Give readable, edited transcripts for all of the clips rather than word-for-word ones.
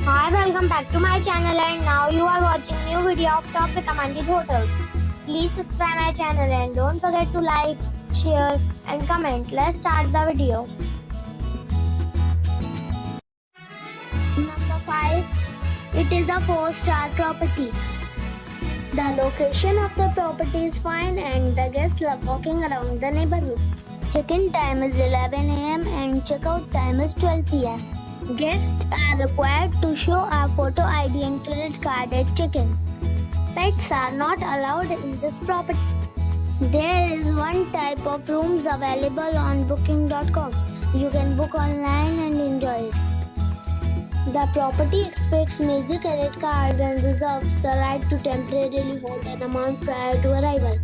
Hi, welcome back to my channel, and now you are watching new video of top recommended hotels. Please subscribe my channel and don't forget to like, share and comment. Let's start the video. Number 5. It is a 4-star property. The location of the property is fine and the guests love walking around the neighborhood. Check-in time is 11 a.m. and check-out time is 12 p.m. Guests are required to show a photo ID and credit card at check-in. Pets are not allowed in this property. There is one type of rooms available on booking.com. You can book online and enjoy it. The property expects major credit cards and reserves the right to temporarily hold an amount prior to arrival.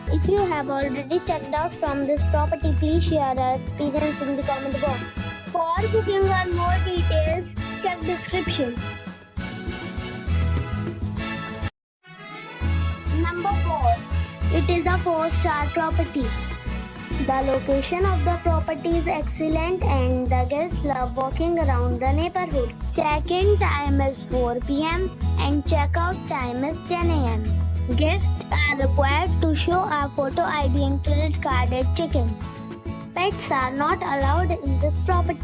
If you have already checked out from this property, please share your experience in the comment box. For booking or more details, check description. Number 4. It is a 4-star property. The location of the property is excellent and the guests love walking around the neighborhood. Check-in time is 4 p.m. and check-out time is 10 a.m. Guests are required to show a photo ID and credit card at check-in. Pets are not allowed in this property.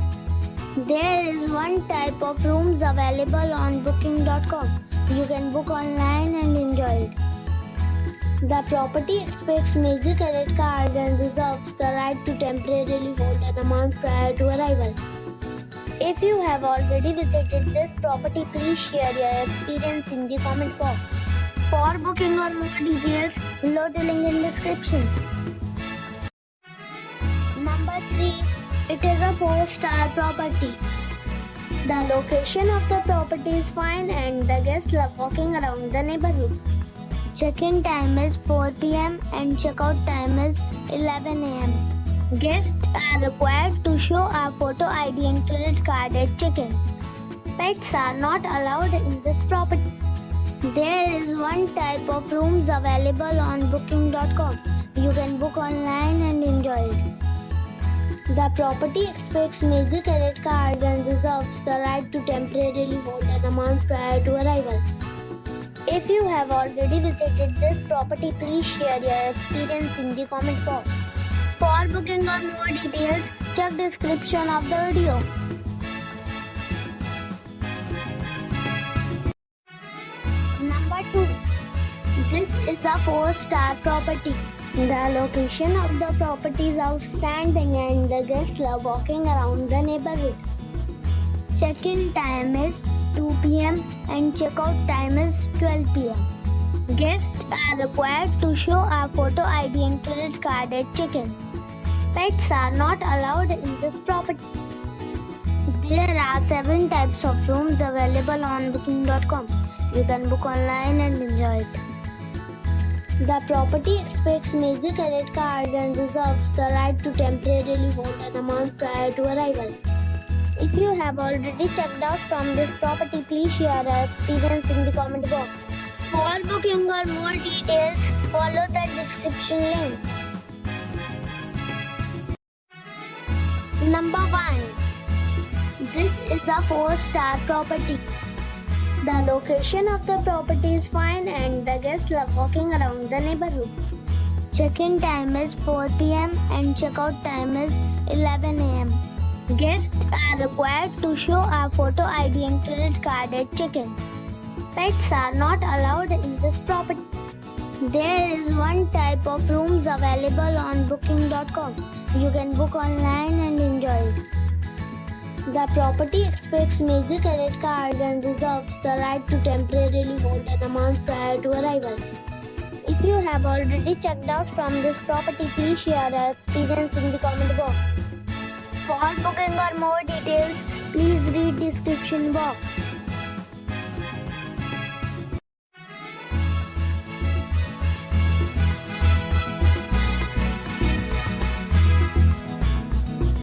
There is one type of rooms available on booking.com. You can book online and enjoy it. The property expects major credit cards and reserves the right to temporarily hold an amount prior to arrival. If you have already visited this property, please share your experience in the comment box. For booking or more details, below the link in description. Number 3. It is a 4-star property. The location of the property is fine and the guests love walking around the neighborhood. Check-in time is 4 p.m. and check-out time is 11 a.m. Guests are required to show a photo ID and credit card at check-in. Pets are not allowed in this property. There is one type of rooms available on booking.com. You can book online and enjoy it. The property expects major credit cards and reserves the right to temporarily hold an amount prior to arrival. If you have already visited this property, please share your experience in the comment box. For booking or more details, check description of the video. Number 2. This is a 4-star property. The location of the property is outstanding and the guests love walking around the neighborhood. Check-in time is 2 p.m. and check-out time is 12 p.m. Guests are required to show a photo ID and credit card at check-in. Pets are not allowed in this property. There are 7 types of rooms available on booking.com. You can book online and enjoy it. The property expects major credit cards and reserves the right to temporarily hold an amount prior to arrival. If you have already checked out from this property, please share your experience in the comment box. For booking or more details, follow the description link. Number 1. This is a 4-star property. The location of the property is fine and the guests love walking around the neighborhood. Check-in time is 4 p.m. and check-out time is 11 a.m. Guests are required to show a photo ID and credit card at check-in. Pets are not allowed in this property. There is one type of rooms available on booking.com. You can book online and enjoy it. The property expects major credit cards and reserves the right to temporarily hold an amount prior to arrival. If you have already checked out from this property, please share your experience in the comment box. For booking or more details, please read description box.